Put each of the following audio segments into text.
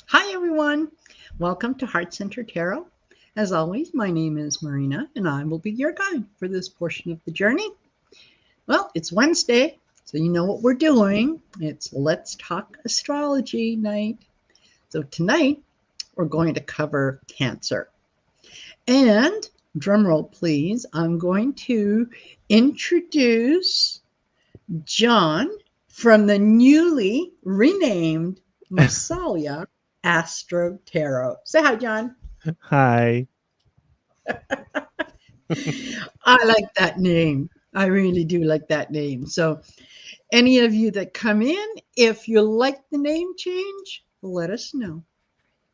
Hi, everyone. Welcome to Heart Center Tarot. As always, my name is Marina, and I will be your guide for this portion of the journey. Well, it's Wednesday, so you know what we're doing. It's Let's Talk Astrology night. So tonight, we're going to cover Cancer. And drumroll, please, I'm going to introduce John from the newly renamed Massalia Astro Tarot. Say hi, John. Hi. I like that name. I really do like that name. So, any of you that come in, if you like the name change, let us know.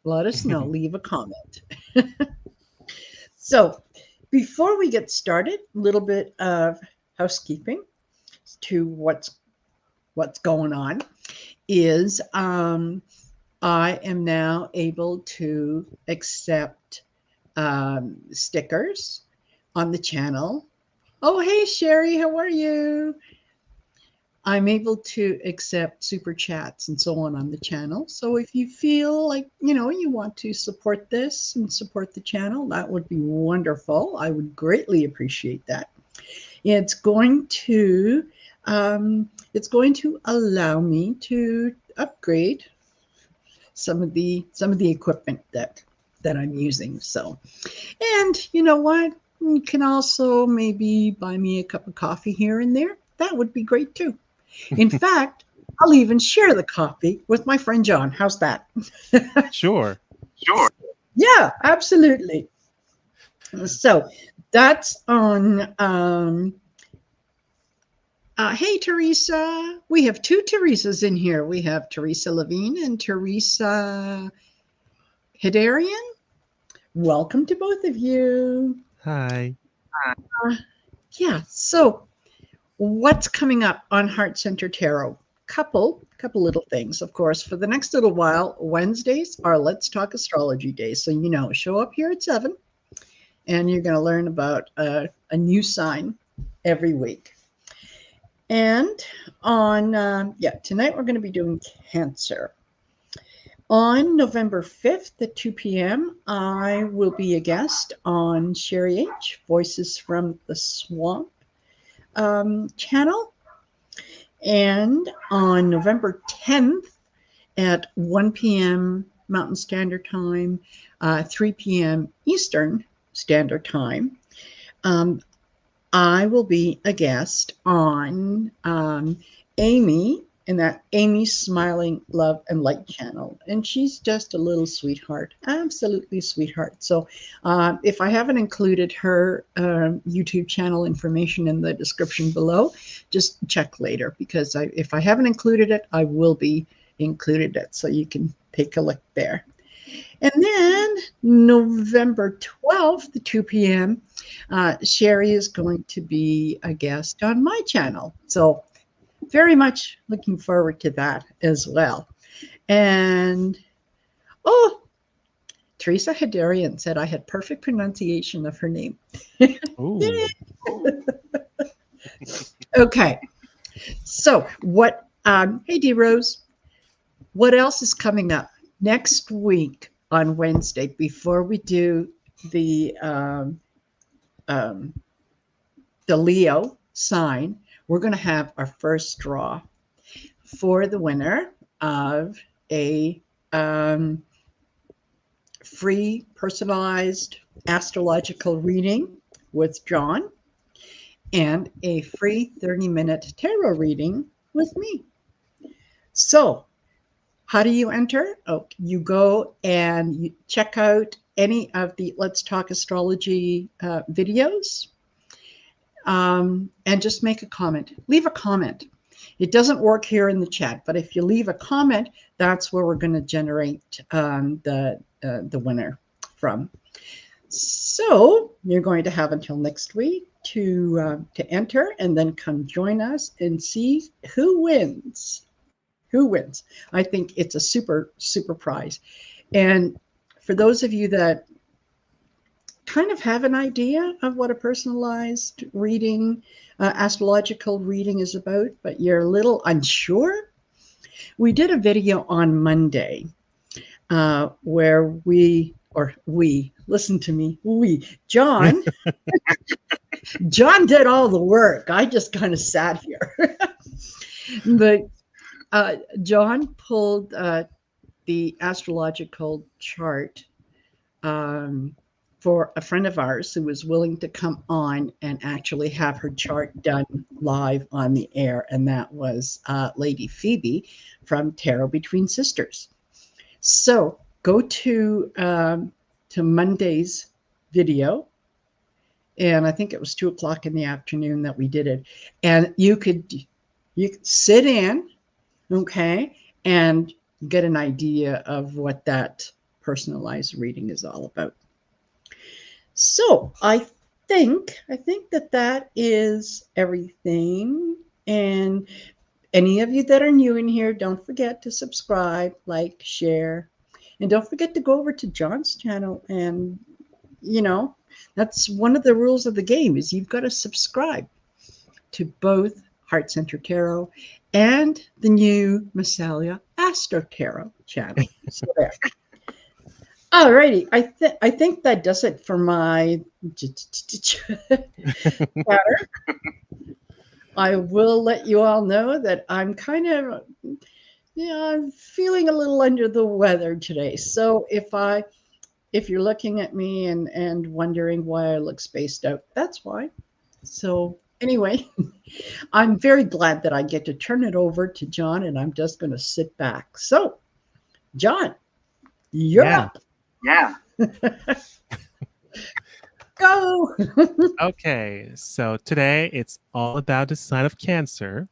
Let us know. Leave a comment. So, before we get started, a little bit of housekeeping to what's going on is I am now able to accept stickers on the channel. Oh, hey, Sherry, how are you? I'm able to accept super chats and so on the channel. So if you feel like, you want to support this and support the channel, that would be wonderful. I would greatly appreciate that. It's going to allow me to upgrade some of the equipment that I'm using. So, and you know what? You can also maybe buy me a cup of coffee here and there. That would be great too. In fact, I'll even share the coffee with my friend John. How's that? Sure. Sure. Yeah, absolutely. So that's on. Hey, Teresa. We have two Teresas in here. We have Teresa Levine and Teresa Hidarian. Welcome to both of you. Hi. Yeah. So, what's coming up on Heart Center Tarot? Couple little things, of course. For the next little while, Wednesdays are Let's Talk Astrology days. So show up here at 7, and you're going to learn about a new sign every week. And on tonight we're going to be doing Cancer. On November 5th at 2 p.m., I will be a guest on Sherry H, Voices from the Swamp channel. And on November 10th at 1 p.m. Mountain Standard Time, 3 p.m. Eastern Standard Time, I will be a guest on Amy in that Amy's Smiling Love and Light channel. And she's just a little sweetheart, absolutely sweetheart. So if I haven't included her YouTube channel information in the description below, just check later, because if I haven't included it, I will be included it. So you can take a look there. And then November 12th at 2 p.m., Sherry is going to be a guest on my channel. So very much looking forward to that as well. And, Teresa Hidarian said I had perfect pronunciation of her name. Ooh. Okay. So hey, D. Rose, what else is coming up next week on Wednesday before we do the Leo sign? We're going to have our first draw for the winner of a free personalized astrological reading with John and a free 30-minute tarot reading with me. So, how do you enter? Oh, you go and you check out any of the Let's Talk Astrology videos, and just make a comment. Leave a comment. It doesn't work here in the chat, but if you leave a comment, that's where we're going to generate the winner from. So you're going to have until next week to enter, and then come join us and see who wins. Who wins? I think it's a super prize. And for those of you that kind of have an idea of what a personalized reading, astrological reading is about, but you're a little unsure, we did a video on Monday where listen to me, John did all the work. I just kind of sat here. But John pulled the astrological chart um, for a friend of ours who was willing to come on and actually have her chart done live on the air. And that was Lady Phoebe from Tarot Between Sisters. So go to Monday's video. And I think it was 2:00 in the afternoon that we did it. And you could sit in, okay, and get an idea of what that personalized reading is all about. So I think that is everything. And any of you that are new in here, don't forget to subscribe, like, share, and don't forget to go over to John's channel. And that's one of the rules of the game, is you've got to subscribe to both Heart Center Tarot and the new Massalia Astro Tarot channel. So there. Alrighty, I think that does it for my chatter. I will let you all know that I'm kind of, I'm feeling a little under the weather today. So if you're looking at me and wondering why I look spaced out, that's why. So anyway, I'm very glad that I get to turn it over to John, and I'm just going to sit back. So, John, you're up. Yeah. Go. Okay, so today it's all about the sign of Cancer.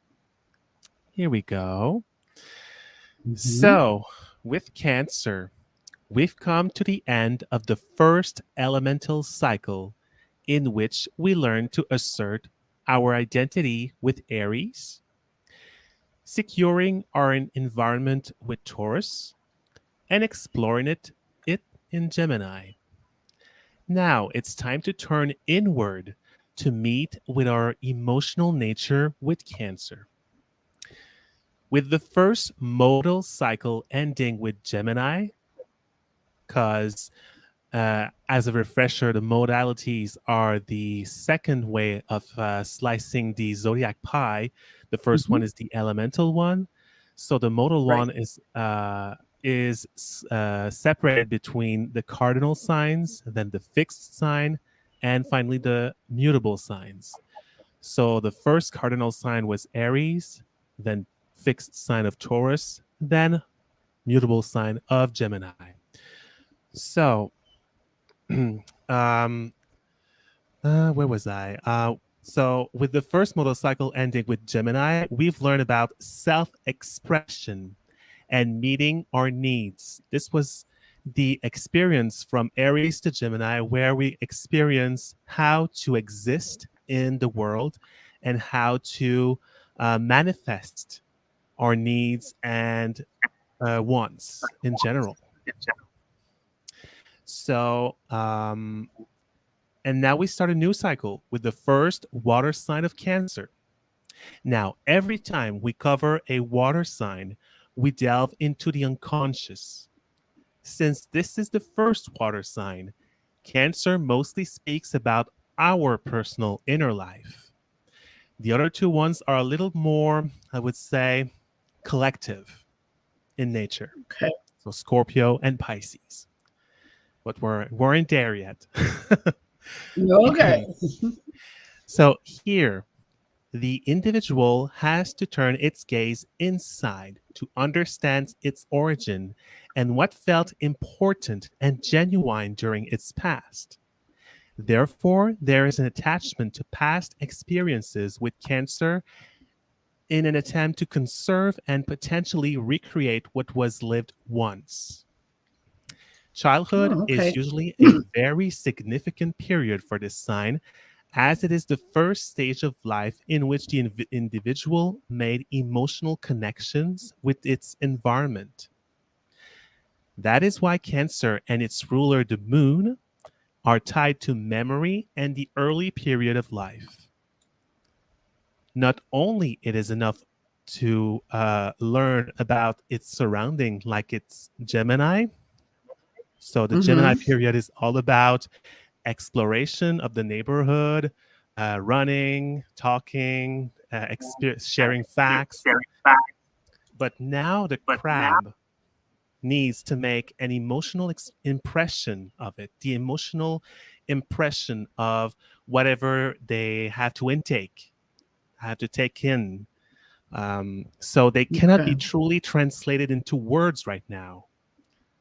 Here we go. So, with Cancer, we've come to the end of the first elemental cycle, in which we learn to assert our identity with Aries, securing our environment with Taurus, and exploring it in Gemini. Now it's time to turn inward to meet with our emotional nature with Cancer. With the first modal cycle ending with Gemini, because as a refresher, the modalities are the second way of slicing the zodiac pie. The first one is the elemental one. So the modal one is separated between the cardinal signs, then the fixed sign, and finally the mutable signs. So the first cardinal sign was Aries, then fixed sign of Taurus, then mutable sign of Gemini. So, where was I? So with the first modal cycle ending with Gemini, we've learned about self-expression and meeting our needs. This was the experience from Aries to Gemini, where we experience how to exist in the world and how to manifest our needs and wants in general. So, and now we start a new cycle with the first water sign of Cancer. Now, every time we cover a water sign, we delve into the unconscious. Since this is the first water sign, Cancer mostly speaks about our personal inner life. The other two ones are a little more, I would say, collective in nature. Okay. So Scorpio and Pisces. But we weren't there yet. Okay. So here, the individual has to turn its gaze inside to understand its origin and what felt important and genuine during its past. Therefore, there is an attachment to past experiences with Cancer in an attempt to conserve and potentially recreate what was lived once. Childhood is usually a very significant period for this sign, as it is the first stage of life in which the individual made emotional connections with its environment. That is why Cancer and its ruler, the moon, are tied to memory and the early period of life. Not only it is enough to learn about its surrounding, like its Gemini, So the Gemini Mm-hmm. period is all about exploration of the neighborhood, running, talking, sharing facts. But now the crab needs to make an emotional impression of it, the emotional impression of whatever they have to intake, have to take in. So they cannot be Okay. truly translated into words right now.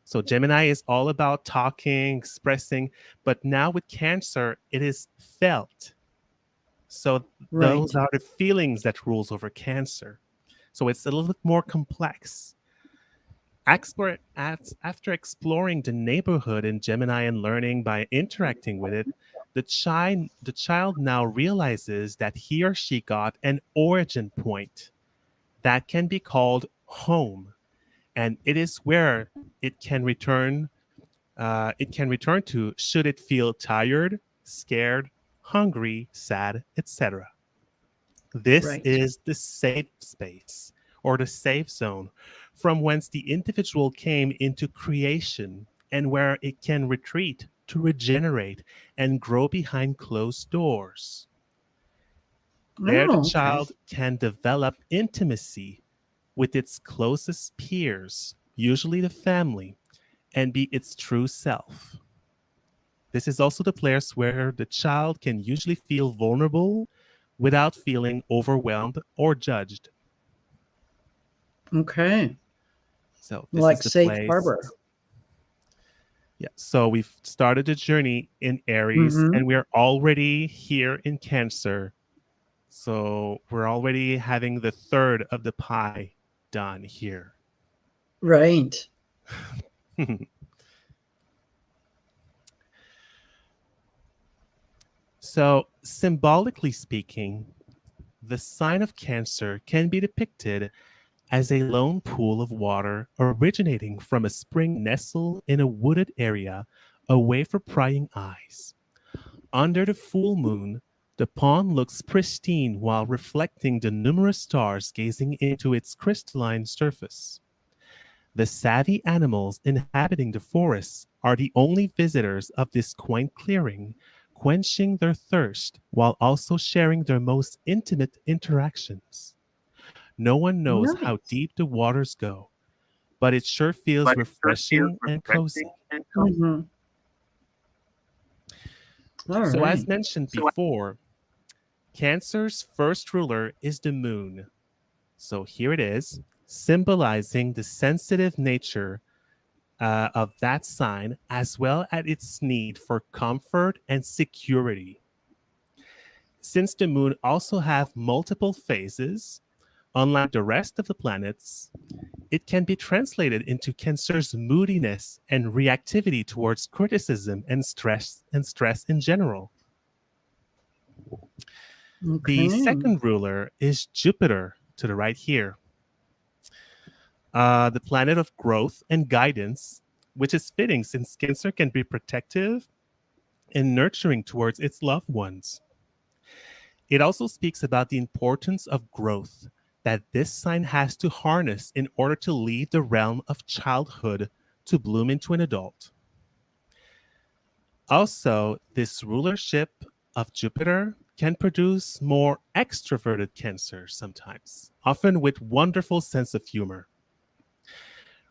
So Gemini is all about talking, expressing, but now with Cancer, it is felt. So those Right. are the feelings that rules over Cancer. So it's a little bit more complex. After exploring the neighborhood in Gemini and learning by interacting with it, the child now realizes that he or she got an origin point that can be called home, and it is where it can return. It can return to should it feel tired, scared, hungry, sad, etc. This Right. is the safe space or the safe zone from whence the individual came into creation and where it can retreat to regenerate and grow behind closed doors. There, the Oh, okay. child can develop intimacy with its closest peers, usually the family, and be its true self. This is also the place where the child can usually feel vulnerable without feeling overwhelmed or judged. Okay. So this is Like the safe place. harbor. Yeah. So we've started the journey in Aries Mm-hmm. and we're already here in Cancer. So we're already having the third of the pie done here. Right. So symbolically speaking, the sign of Cancer can be depicted as a lone pool of water originating from a spring nestled in a wooded area away from prying eyes. Under the full moon, the pond looks pristine while reflecting the numerous stars gazing into its crystalline surface. The savvy animals inhabiting the forests are the only visitors of this quaint clearing, quenching their thirst while also sharing their most intimate interactions. No one knows how Nice. deep the waters go, but it sure feels refreshing and cozy. Mm-hmm. All So, as right. mentioned before, Cancer's first ruler is the moon. So, here it is, symbolizing the sensitive nature of that sign, as well as its need for comfort and security. Since the moon also have multiple phases, unlike the rest of the planets, it can be translated into Cancer's moodiness and reactivity towards criticism and stress in general. The Okay. second ruler is Jupiter to the right here, the planet of growth and guidance, which is fitting since Cancer can be protective and nurturing towards its loved ones. It also speaks about the importance of growth that this sign has to harness in order to leave the realm of childhood to bloom into an adult. Also, this rulership of Jupiter can produce more extroverted Cancer sometimes, often with wonderful sense of humor.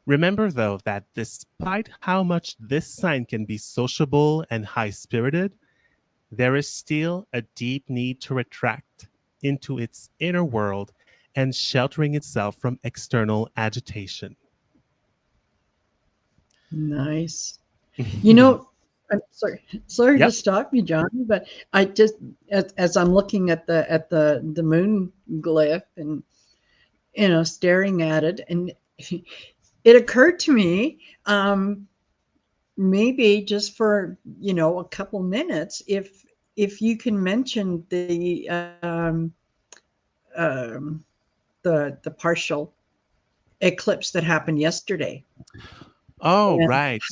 Remember though that despite how much this sign can be sociable and high-spirited, there is still a deep need to retract into its inner world and sheltering itself from external agitation. Nice. You know, I'm sorry to Yep. stop you, John, but I just as I'm looking at the moon glyph and staring at it, and it occurred to me, maybe just for a couple minutes, if you can mention um, the partial eclipse that happened yesterday. Oh, right.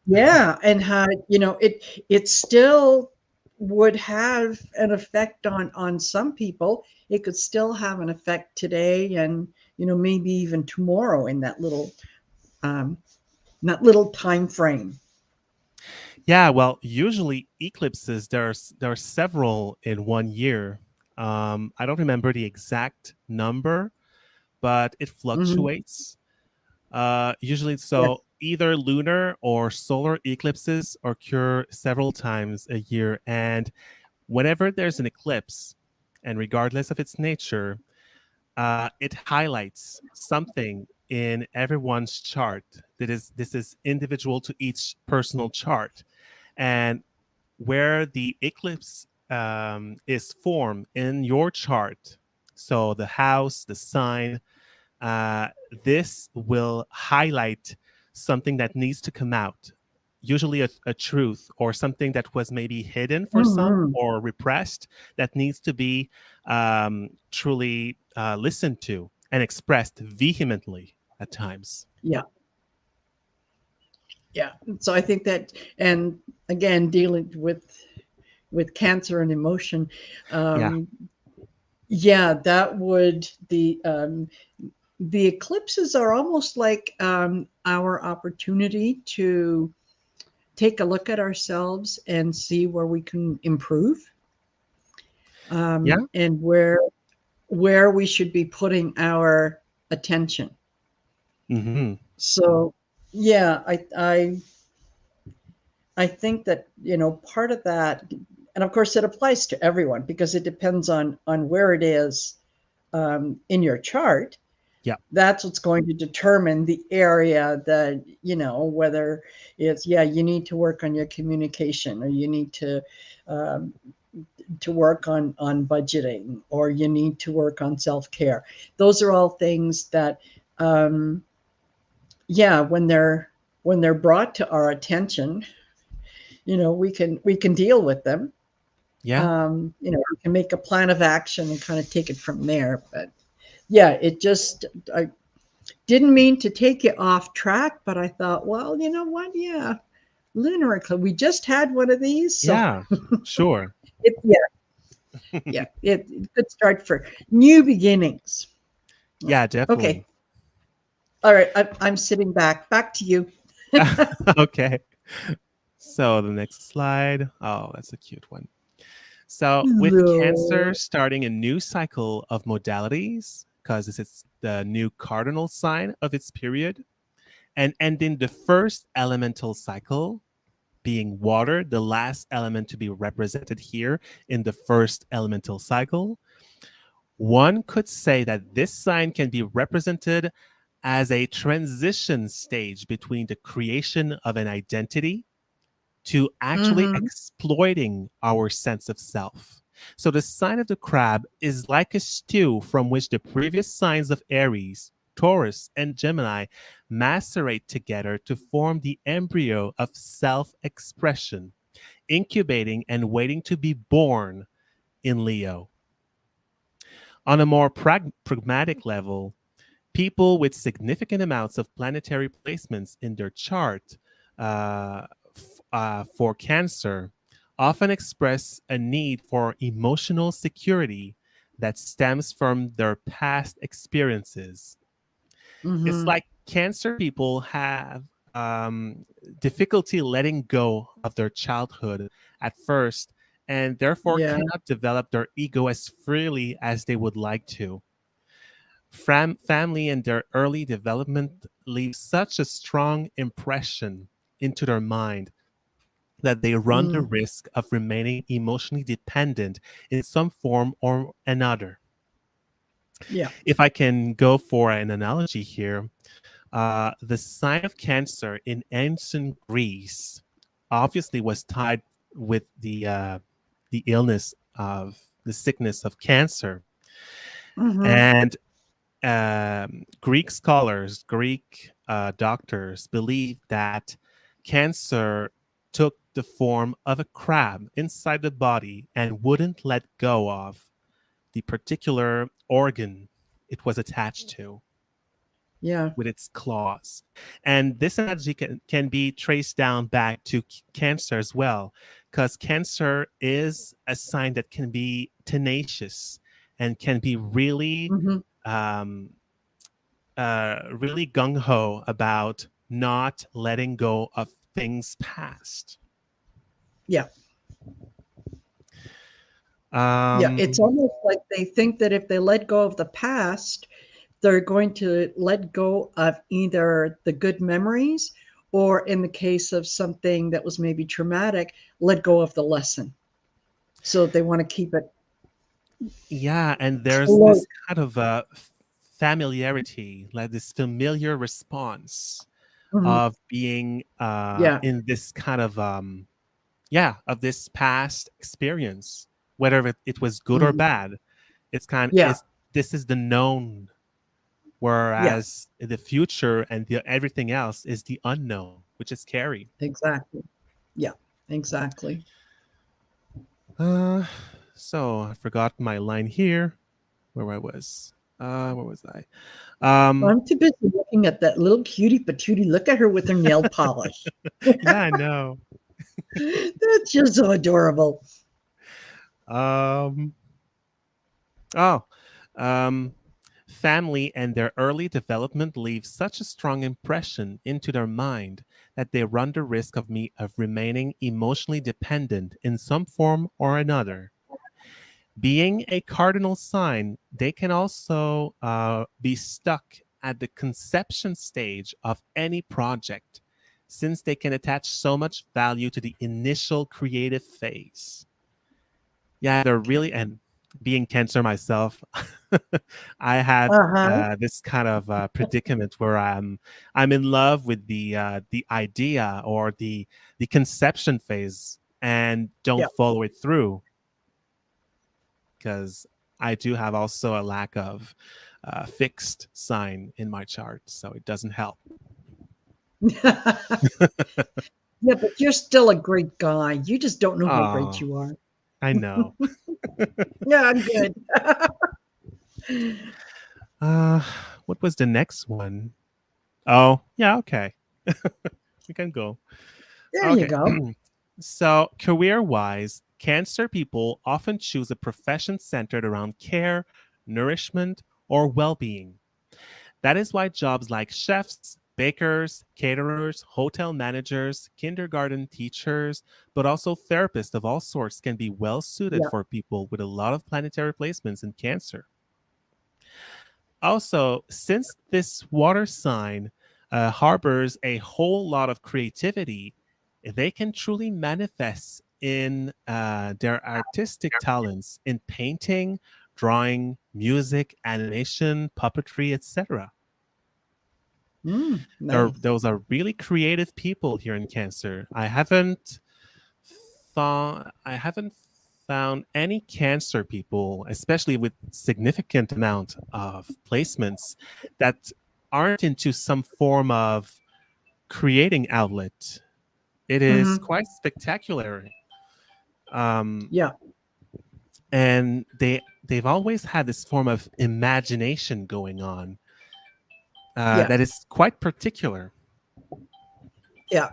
Yeah, and how, it still would have an effect on some people. It could still have an effect today and, maybe even tomorrow in um that little time frame. Yeah, well, usually eclipses there are several in one year. I don't remember the exact number, but it Hmm. fluctuates. Usually, Yes. so either lunar or solar eclipses occur several times a year, and whenever there's an eclipse, and regardless of its nature, it highlights something in everyone's chart that is this is individual to each personal chart, and where the eclipse is formed in your chart. So the house, the sign, uh, this will highlight something that needs to come out, usually a truth or something that was maybe hidden for some Hmm. or repressed that needs to be truly listened to and expressed vehemently at times. Yeah. Yeah. So I think that, and again, dealing with cancer and emotion, Yeah. um, yeah, that would the eclipses are almost like our opportunity to take a look at ourselves and see where we can improve, Yeah. and where we should be putting our attention. Hmm. So yeah, I think that, part of that, and of course it applies to everyone because it depends on where it is in your chart. Yeah. That's what's going to determine the area that, whether it's, yeah, you need to work on your communication, or you need um, to work on budgeting, or you need to work on self-care. Those are all things that, um, yeah, when they're brought to our attention, we can deal with them. Yeah. We can make a plan of action and kind of take it from there. But yeah, I didn't mean to take you off track, but I thought, well, you know what? Yeah, lunar eclipse. We just had one of these, so Yeah. Sure. yeah, it could start for new beginnings. Yeah. Yeah, Okay. definitely. All right. I'm sitting back. Back to you. Okay. So the next slide. Oh, that's a cute one. So with Cancer No. starting a new cycle of modalities, because this is the new cardinal sign of its period, and ending the first elemental cycle, being water, the last element to be represented here in the first elemental cycle, one could say that this sign can be represented as a transition stage between the creation of an identity to actually Mm-hmm. exploiting our sense of self. So the sign of the crab is like a stew from which the previous signs of Aries, Taurus, and Gemini macerate together to form the embryo of self expression, incubating and waiting to be born in Leo. On a more pragmatic level, people with significant amounts of planetary placements in their chart for Cancer often express a need for emotional security that stems from their past experiences. It's Mm-hmm. like Cancer people have difficulty letting go of their childhood at first, and therefore Yeah. cannot develop their ego as freely as they would like to. Family and their early development leave such a strong impression into their mind that they run the Mm. risk of remaining emotionally dependent in some form or another. Yeah. If I can go for an analogy here, the sign of Cancer in ancient Greece obviously was tied with the illness of the sickness of cancer, Mm-hmm. and Greek scholars, Greek doctors believe that cancer took the form of a crab inside the body and wouldn't let go of the particular organ it was attached to Yeah. with its claws. And this analogy can be traced down back to cancer as well, because cancer is a sign that can be tenacious and can be really Mm-hmm. um, really gung ho about not letting go of things past. Yeah. Yeah. Um, It's almost like they think that if they let go of the past, they're going to let go of either the good memories or, in the case of something that was maybe traumatic, let go of the lesson. So they want to keep it yeah, and there's close. this kind of familiarity, like this familiar response Mhm. of being Yeah. in this kind of yeah, of this past experience, whether it was good or Mhm. bad. Yeah. It's this is the known, Yeah. whereas the future and everything else is the unknown, which is scary. Exactly. Yeah. Exactly. Uh, so I forgot my line here, where I was. Where was I? I'm too busy looking at that little cutie patootie. Look at her with her nail polish. Yeah, I know. That's just so adorable. Um, oh, um, family and their early development leave such a strong impression into their mind that they run the risk of remaining emotionally dependent in some form or another. Being a cardinal sign, they can also be stuck at the conception stage of any project, since they can attach so much value to the initial creative phase. Yeah, they're really, and being Cancer myself, I had Uh-huh. this kind of predicament where I'm in love with the idea or the conception phase and Yeah. don't follow it through, because I do have also a lack of fixed sign in my chart, so it doesn't help. Yeah, but you're still a great guy. You just don't know how great Oh, you are. I know. Yeah, I'm good. Uh, what was the next one? Oh, yeah, okay. We can go. There you Okay. go. So, career wise, Cancer people often choose a profession centered around care, nourishment, or well being. That is why jobs like chefs, bakers, caterers, hotel managers, kindergarten teachers, but also therapists of all sorts can be well suited Yeah. for people with a lot of planetary placements in Cancer. Also, since this water sign harbors a whole lot of creativity, they can truly manifest in their artistic talents in painting, drawing, music, animation, puppetry, etc. Nice. Those are really creative people here in Cancer. I haven't found any Cancer people, especially with significant amount of placements, that aren't into some form of creating outlet. It is Hmm. quite spectacular. Um, Yeah. and they've always had this form of imagination going on Yeah. that is quite particular. Yeah.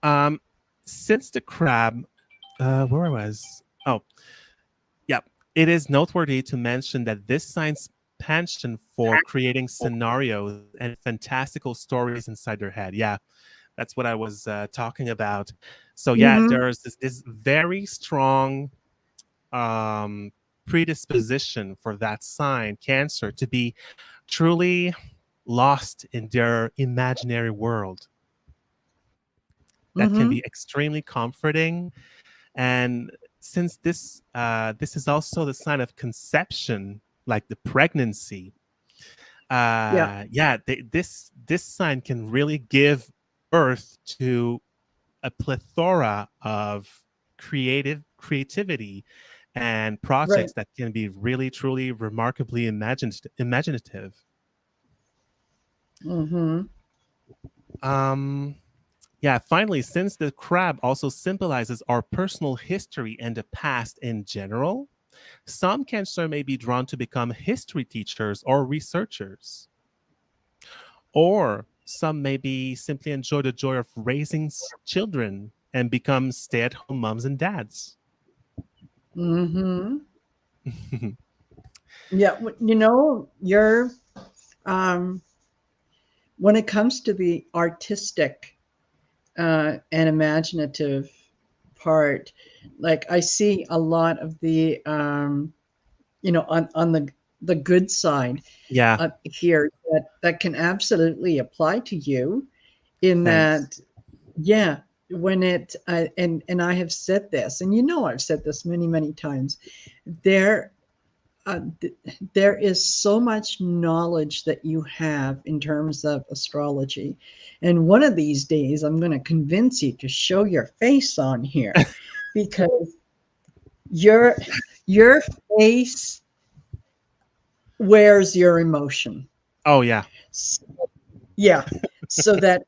Um, since the crab, where I was, oh, yeah, it is noteworthy to mention that this sign's penchant for creating scenarios and fantastical stories inside their head. Yeah, that's what I was talking about. So yeah, Hmm. there's this very strong um, predisposition for that sign, Cancer, to be truly lost in their imaginary world. That can Hmm. be extremely comforting. And since this is also the sign of conception, like the pregnancy, Yeah. yeah, this sign can really give birth to a plethora of creativity and Right. projects that can be really truly remarkably imaginative. Hmm. Um, yeah, finally, since the crab also symbolizes our personal history and the past in general, some Cancer may be drawn to become history teachers or researchers. Or some maybe simply enjoy the joy of raising children and become stay at home moms and dads. Hmm. Yeah. You're, um, when it comes to the artistic and imaginative, part, like I see a lot of the, on the good side Yeah. here that can absolutely apply to you in Thanks. that, yeah, when it, and I have said this, and I've said this many, many times, there, uh, th- there is so much knowledge that you have in terms of astrology. And one of these days, I'm going to convince you to show your face on here because your your face wears your emotion. Oh yeah. So, yeah. So that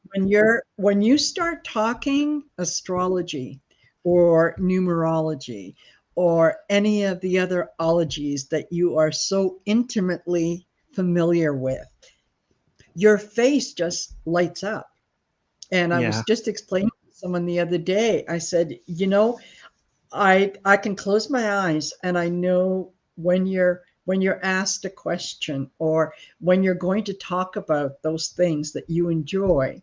when you start talking astrology or numerology or any of the other ologies that you are so intimately familiar with, your face just lights up. And I was Yeah. just explaining to someone the other day, I said, I can close my eyes and I know when you're asked a question or when you're going to talk about those things that you enjoy,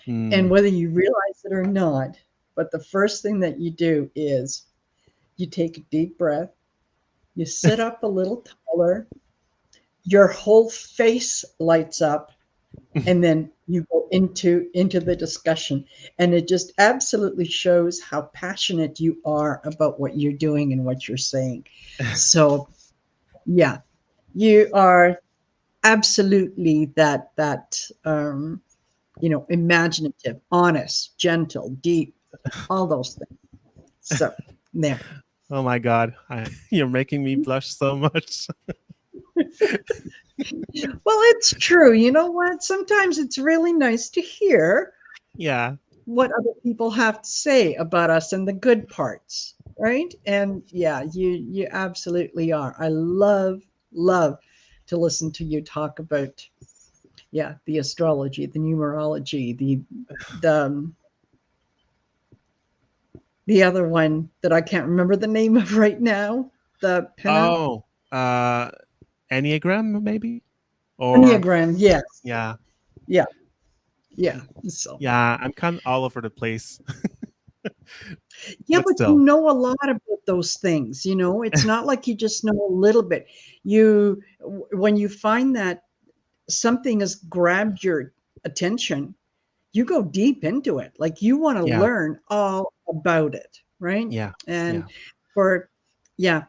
and Mm. whether you realize it or not, but the first thing that you do is you take a deep breath, you sit up a little taller, your whole face lights up, and then you go into the discussion, and it just absolutely shows how passionate you are about what you're doing and what you're saying. So yeah, you are absolutely that imaginative, honest, gentle, deep, all those things. So there. Oh my God. You're making me blush so much. Well, it's true. You know what? Sometimes it's really nice to hear Yeah. what other people have to say about us and the good parts, right? And yeah, you absolutely are. I love to listen to you talk about, yeah, the astrology, the numerology, the the other one that I can't remember the name of right now, the Oh, Enneagram maybe? Or Enneagram. Yes, yeah. yeah, yeah. So Yeah, I'm kind of all over the place, yeah, but but you still. know a lot about those things. It's not like you just know a little bit. When you find that something has grabbed your attention, you go deep into it. Like you want to Yeah. learn all about it, right? Yeah. And Yeah. for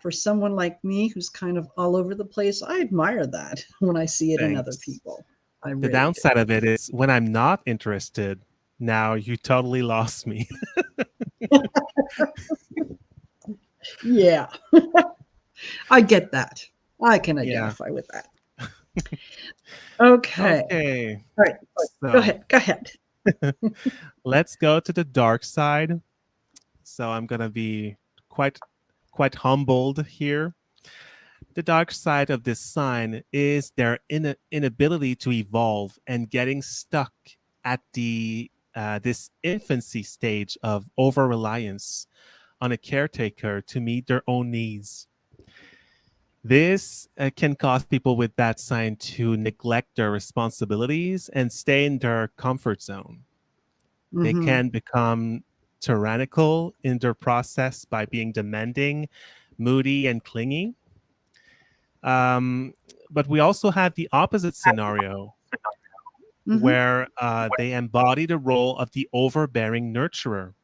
for someone like me who's kind of all over the place, I admire that when I see it in other Thanks. people. I The really do. downside of it is when I'm not interested, now you totally lost me. Yeah, I get that. I can Yeah. identify with that. Okay. Okay. All right. Go So ahead. Go ahead. let's go to the dark side. So I'm gonna be quite quite humbled here. The dark side of this sign is their inability to evolve and getting stuck at the this infancy stage of over reliance on a caretaker to meet their own needs. This can cause people with that sign to neglect their responsibilities and stay in their comfort zone. They Mm-hmm. can become tyrannical in their process by being demanding, moody, and clingy. Um, but we also have the opposite scenario Mm-hmm. where they embody the role of the overbearing nurturer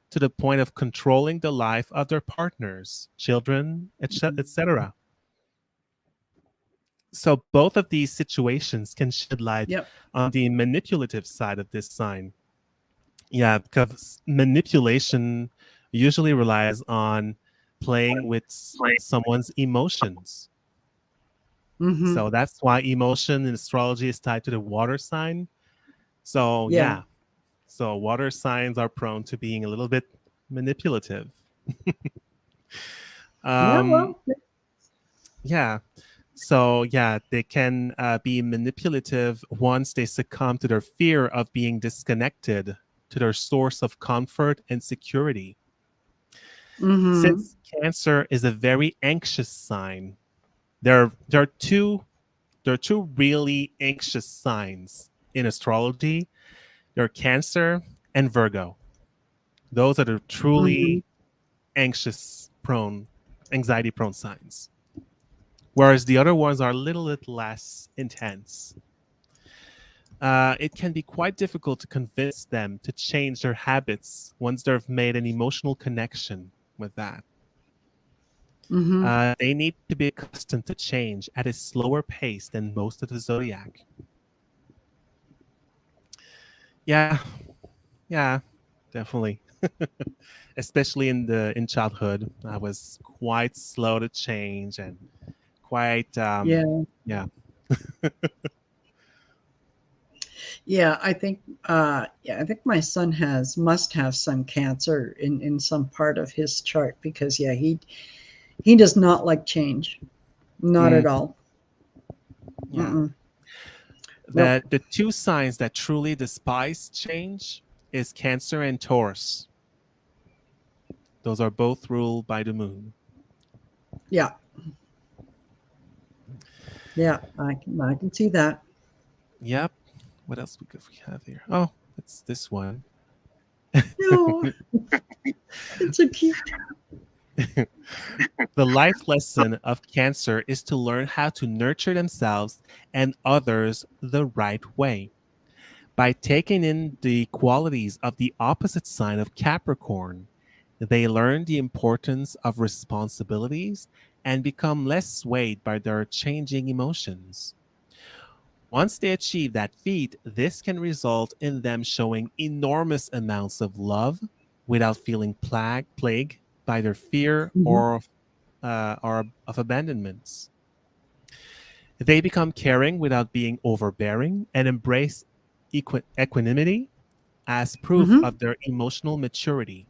to the point of controlling the life of their partners, children, etc. So both of these situations can shed light Yep. on the manipulative side of this sign. Yeah, because manipulation usually relies on playing with someone's emotions. Mm-hmm. So that's why emotion in astrology is tied to the water sign. So Yeah. yeah, so water signs are prone to being a little bit manipulative. Yeah. um, Well. yeah. So yeah, they can be manipulative once they succumb to their fear of being disconnected to their source of comfort and security. Mm-hmm. Since Cancer is a very anxious sign, there are two really anxious signs in astrology. They're Cancer and Virgo. Those are the Mm-hmm. truly anxiety prone signs, whereas the other ones are a little bit less intense. It can be quite difficult to convince them to change their habits once they've made an emotional connection with that. Mm-hmm. They need to be accustomed to change at a slower pace than most of the zodiac. Yeah, yeah, definitely. Especially in childhood, I was quite slow to change and quite Yeah. yeah. Yeah. I think my son must have some cancer in some part of his chart because yeah, he does not like change. Not Mm, at all. yeah. Mm-mm. Nope. That the two signs that truly despise change is Cancer and Taurus. Those are both ruled by the moon. Yeah. Yeah. I can see that. Yep. What else we have here? Oh, it's this one. No, it's so cute. The life lesson of Cancer is to learn how to nurture themselves and others the right way. By taking in the qualities of the opposite sign of Capricorn, they learn the importance of responsibilities and become less swayed by their changing emotions. Once they achieve that feat, this can result in them showing enormous amounts of love without feeling plagued by their fear Hmm. or of abandonments. They become caring without being overbearing and embrace equanimity as proof Hmm. of their emotional maturity.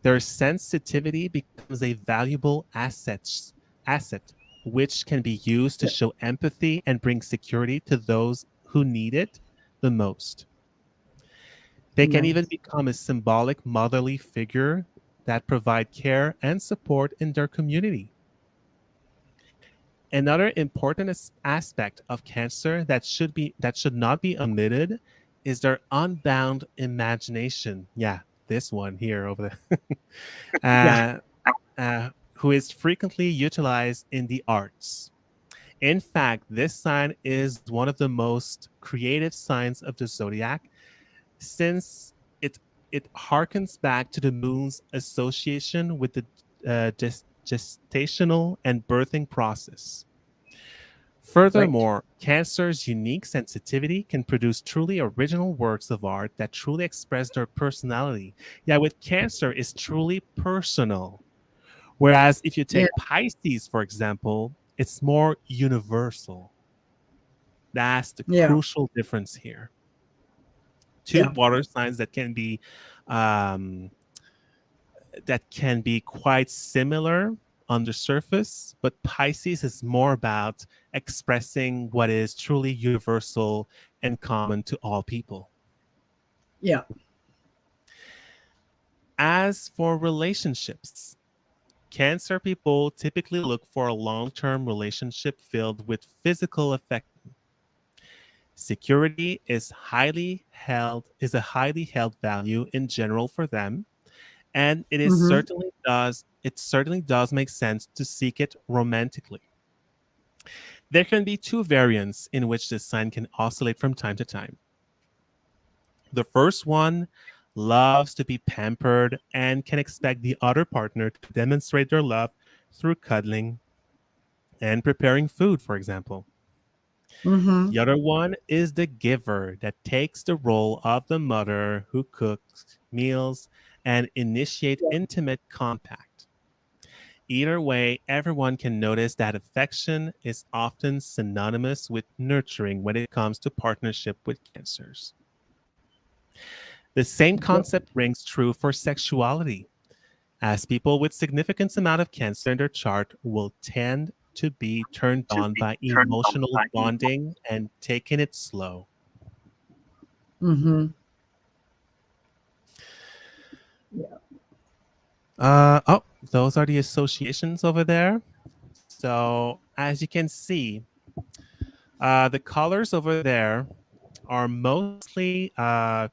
Their sensitivity becomes a valuable asset which can be used to show empathy and bring security to those who need it the most. They can even Nice. become a symbolic motherly figure that provide care and support in their community. Another important aspect of Cancer that should not be omitted is their unbound imagination. Yeah, this one here over there. Yeah. Who is frequently utilized in the arts. In fact, this sign is one of the most creative signs of the zodiac since it harkens back to the moon's association with the gestational and birthing process. Right. Furthermore, Cancer's unique sensitivity can produce truly original works of art that truly express their personality. Yeah, with Cancer, it's truly personal. Whereas if you Yeah. take Pisces, for example, it's more universal. That's the Yeah. crucial difference here. Two Yeah. water signs um, that can be quite similar on the surface, but Pisces is more about expressing what is truly universal and common to all people. Yeah. As for relationships, Cancer people typically look for a long term relationship filled with physical affection. Security is a highly held value in general for them, and Hmm. it certainly does make sense to seek it romantically. There can be two variants in which this sign can oscillate from time to time. The first one loves to be pampered and can expect the other partner to demonstrate their love through cuddling and preparing food, for example. Hmm. The other one is the giver that takes the role of the mother who cooks meals and initiate intimate contact. Either way, everyone can notice that affection is often synonymous with nurturing when it comes to partnership with cancers. The same Yep. concept rings true for sexuality, as people with significant amount of cancer in their chart will tend to be turned on by emotional bonding and taking it slow. Hmm. Yeah. Oh, those are the associations over there. So as you can see, the colors over there are mostly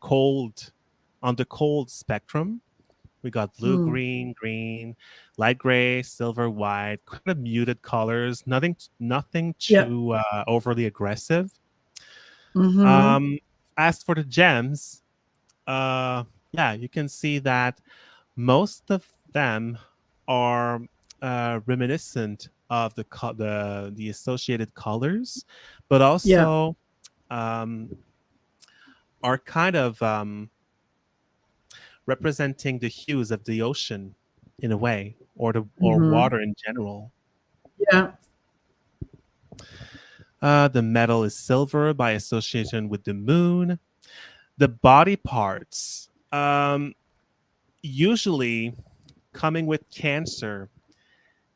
cold on the cold spectrum, We got blue, Mm. green, light gray, silver, white, kind of muted colors. Nothing Yeah. too overly aggressive. Mm-hmm. Um, as for the gems, yeah, you can see that most of them are reminiscent of the associated colors, but Yeah. also um, are kind of representing the hues of the ocean in a way, or Mm-hmm. water in general. Yeah. The metal is silver by association with the moon. The body parts, usually coming with Cancer,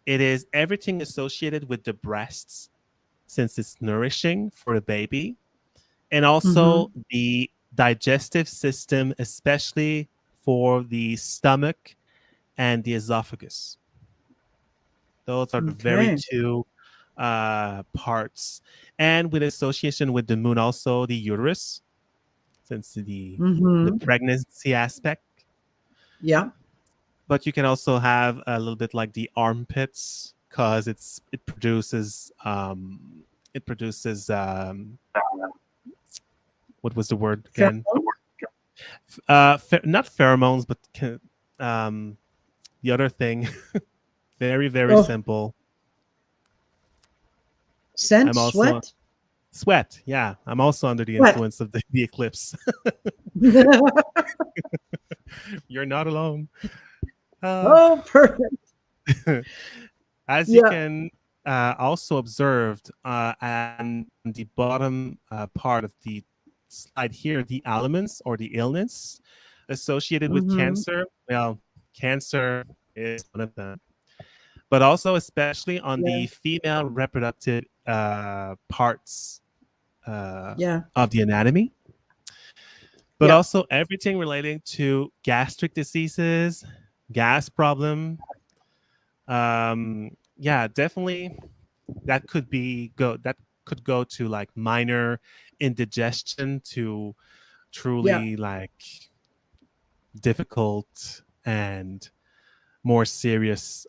it is everything associated with the breasts, since it's nourishing for the baby, and Mm-hmm. also the digestive system, especially for the stomach and the esophagus. Those are the very Okay. two parts. And with association with the moon, also the uterus, since the Mm-hmm. pregnancy aspect. Yeah. But you can also have a little bit like the armpits, because it produces what was the word again? Pheromones? Not pheromones, but the other thing. Very, very Oh, simple. scent, I'm also sweat, sweat. Yeah, I'm also under the sweat. influence of the eclipse. You're not alone. Uh, Oh, perfect. as you Yeah. can also observe on the bottom part of the slide here, the elements or the illness associated with Mm-hmm. cancer. Well, cancer is one of them, but also especially on Yeah. the female reproductive parts uh, Yeah. of the anatomy, but Yeah. also everything relating to gastric diseases, gas problem. Yeah, definitely that could go to like minor indigestion to Yeah. truly like difficult and more serious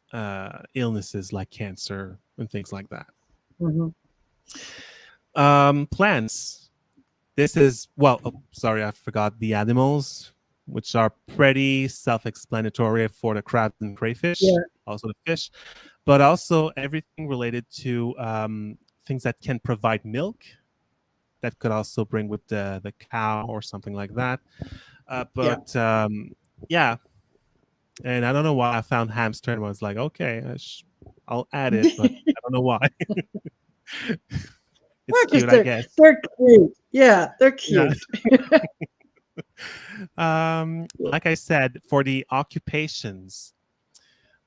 illnesses like cancer and things like that. Mm-hmm. Plants. This is well. Oh, sorry, I forgot the animals, which are pretty self-explanatory for the crabs and crayfish, Yeah. also the fish, but also everything related to things that can provide milk. That could also bring with the cow or something like that. Yeah. But yeah, and I don't know why I found hamster and was like, okay, I'll add it, but I don't know why. It's Because cute, I guess. they're cute. Yeah, they're Yeah. cute. Like I said, for the occupations,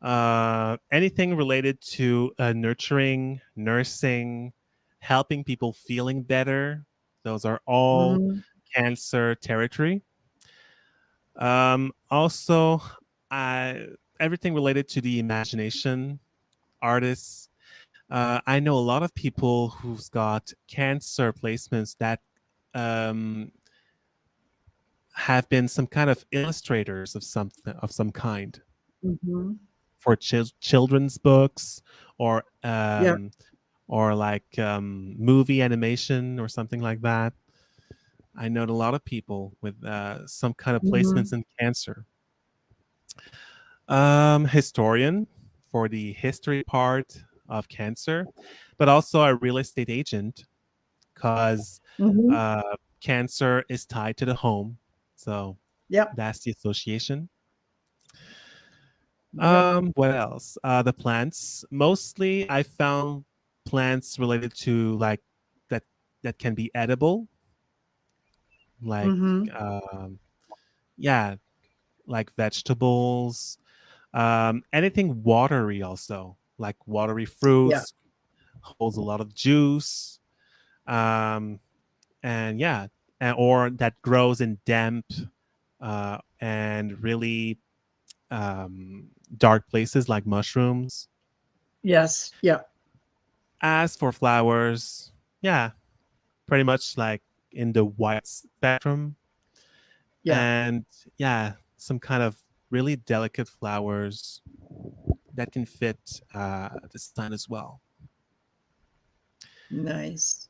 anything related to nurturing, nursing, helping people feeling better, those are all Mm-hmm. cancer territory. Also, I everything related to the imagination, artists. I know a lot of people who's got cancer placements that um, have been some kind of illustrators of some kind Mm-hmm. for children's books Yeah. or like movie animation or something like that. I know a lot of people with some kind of Mm-hmm. placements in cancer. Historian for the history part of cancer, but also a real estate agent because Mm-hmm. cancer is tied to the home. So Yep. that's the association. Yep. What else? The plants. Mostly I found plants related to like that that can be edible, like Mm-hmm. um, yeah, like vegetables, anything watery also, like watery Yeah. fruits, holds a lot of juice, um, and yeah, or that grows in damp and really dark places like mushrooms. Yes. Yeah. As for flowers, yeah, pretty much like in the white spectrum, Yeah. and yeah, some kind of really delicate flowers that can fit the sun as well. Nice.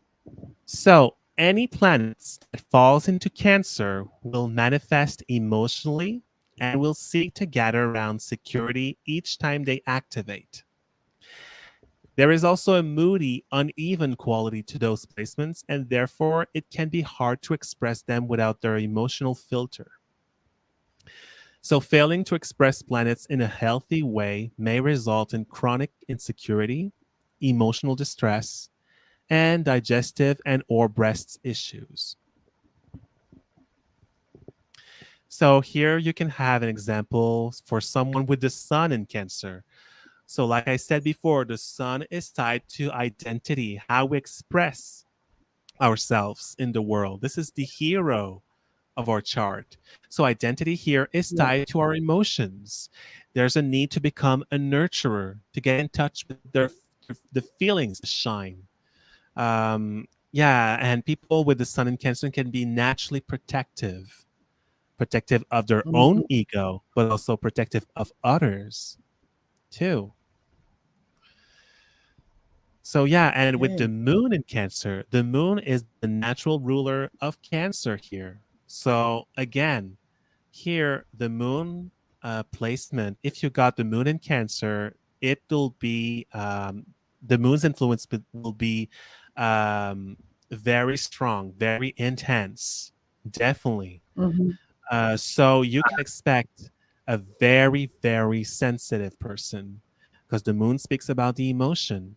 So any planets that falls into Cancer will manifest emotionally and will seek to gather around security each time they activate. There is also a moody, uneven quality to those placements, and therefore it can be hard to express them without their emotional filter. So, failing to express planets in a healthy way may result in chronic insecurity, emotional distress, and digestive and or breast issues. So here you can have an example for someone with the sun in Cancer. So like I said before, the sun is tied to identity, how we express ourselves in the world. This is the hero of our chart. So identity here is Yeah. tied to our emotions. There's a need to become a nurturer, to get in touch with the feelings that shine. Yeah, and people with the sun in Cancer can be naturally protective of their own Mhm. ego, but also protective of others too. So yeah, and with the Okay. moon in Cancer, the moon is the natural ruler of Cancer here. So again, here the moon placement, if you got the moon in Cancer, it will be the moon's influence will be um, very strong, very intense, definitely. Mhm. So you can expect a very, very sensitive person because the moon speaks about the emotion.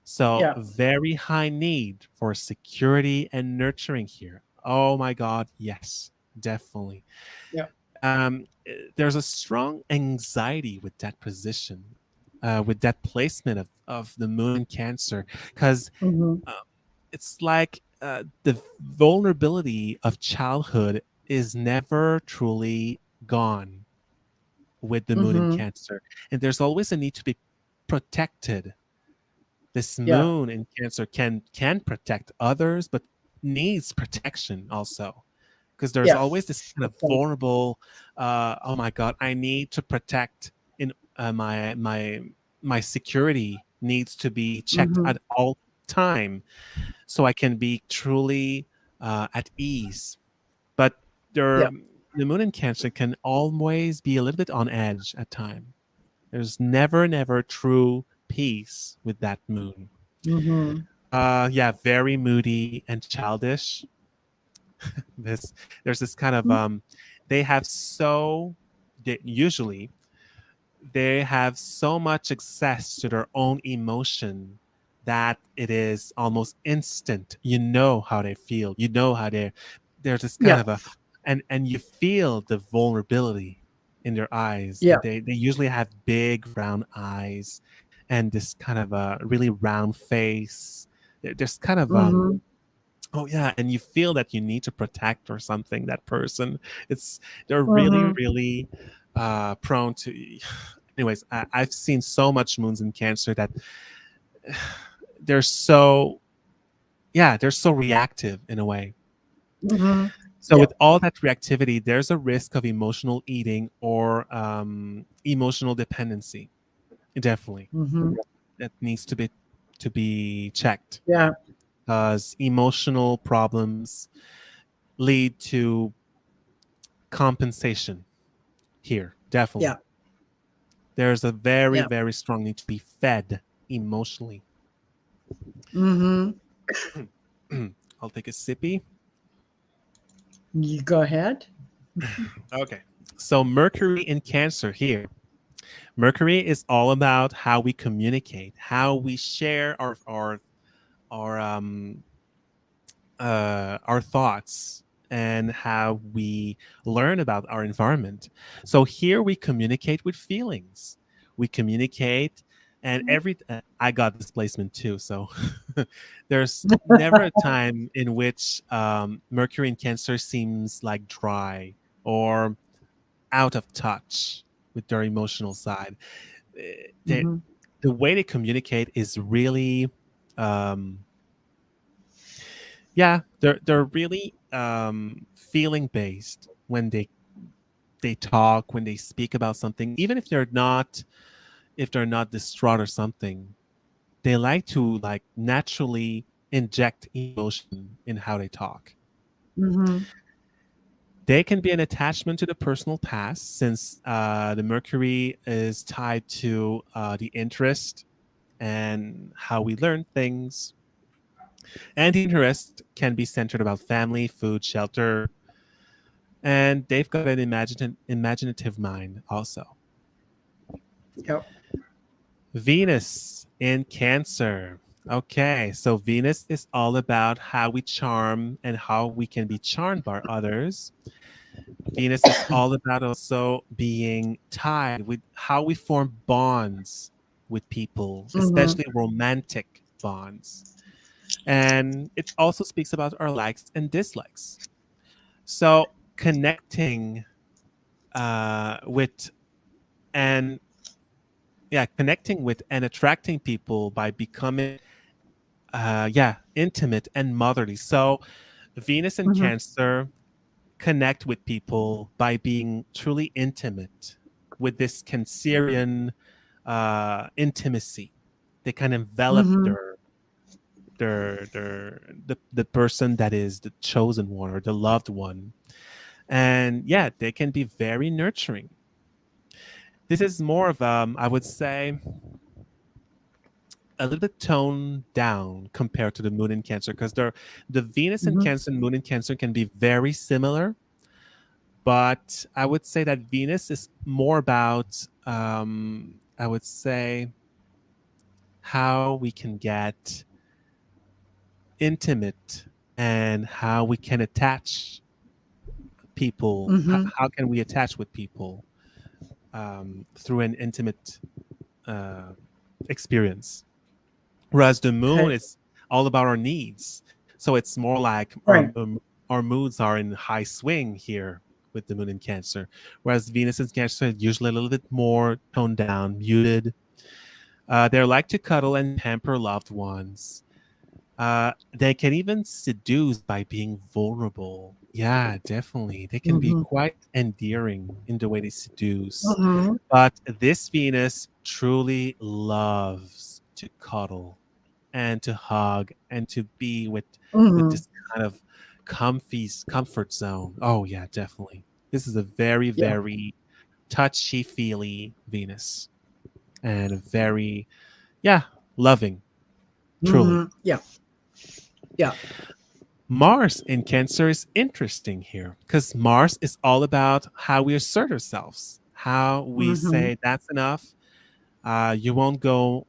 So, Yeah. very high need for security and nurturing here. Oh my God, yes, definitely. Yeah. There's a strong anxiety with that position, with that placement of the moon in Cancer, because Mhm. uh, it's like the vulnerability of childhood is never truly gone with the moon in Mhm. Cancer. And there's always a need to be protected. This Yeah. moon in Cancer can protect others, but needs protection also. Because there's Yeah. always this kind of Okay. vulnerable, oh my God, I need to protect in my security needs to be checked Mhm. at all time so I can be truly at ease. But there, Yeah. the moon in Cancer can always be a little bit on edge at time. There's never true peace with that moon. Mhm. Yeah, very moody and childish. This there's this kind of they have so usually they have so much access to their own emotion that it is almost instant. You know how they feel. You know how there's this kind Yeah. of a and you feel the vulnerability in their eyes. Yeah. They usually have big round eyes and this kind of a really round face. There's kind of Mhm. oh yeah, and you feel that you need to protect or something that person. It's they're really Mhm. really prone to anyways, I've seen so much moons in Cancer that they're so yeah, they're so reactive in a way. Mhm. So Yeah. with all that reactivity, there's a risk of emotional eating or emotional dependency. Definitely, Mhm. that needs to be checked Yeah. because emotional problems lead to compensation here. Yeah. Definitely, there's a very Yeah. very strong need to be fed emotionally. Mhm. I'll take a sippy. You go ahead. Okay. So Mercury in Cancer here. Mercury is all about how we communicate, how we share our thoughts and how we learn about our environment. So here we communicate with feelings. We communicate, and I got displacement too. So there's never a time in which Mercury in Cancer seems like dry or out of touch with their emotional side. They, Mhm. the way they communicate is really um, yeah, they're really feeling based when they they talk, when they speak about something, even if they're not distraught or something, they like to like naturally inject emotion in how they talk. Mm-hmm. They can be an attachment to the personal past since the Mercury is tied to the interest and how we learn things. And the interest can be centered about family, food, shelter, and they've got an imaginative mind also. Yep. Venus in Cancer. Okay, so Venus is all about how we charm and how we can be charmed by others. Venus is all about also being tied with how we form bonds with people, Mm-hmm. especially romantic bonds. And it also speaks about our likes and dislikes. So connecting with and yeah, connecting with and attracting people by becoming intimate and motherly. So Venus and Mm-hmm. Cancer connect with people by being truly intimate with this Cancerian intimacy. They can envelop Mm-hmm. the person that is the chosen one or the loved one. And yeah, they can be very nurturing. This is more of I would say a little bit toned down compared to the moon in Cancer because the Venus in Mm-hmm. Cancer and moon in Cancer can be very similar, but I would say that Venus is more about I would say how we can get intimate and how we can attach people. Mm-hmm. How can we attach with people through an intimate uh, experience? Whereas the moon Okay. is all about our needs. So it's more like Right. our moods are in high swing here with the moon in Cancer. Whereas Venus in Cancer is usually a little bit more toned down, muted. They like to cuddle and pamper loved ones. They can even seduce by being vulnerable. Yeah, definitely. They can be Mm-hmm. quite endearing in the way they seduce. Mm-hmm. But this Venus truly loves to cuddle and to hug and to be with Mm-hmm. this kind of comfort zone. Oh yeah, definitely. This is a very, Yeah. very touchy feely Venus and a very, yeah, loving, truly. Mm-hmm. Yeah. Yeah. Mars in Cancer is interesting here because Mars is all about how we assert ourselves, how we Mm-hmm. say that's enough. You won't go.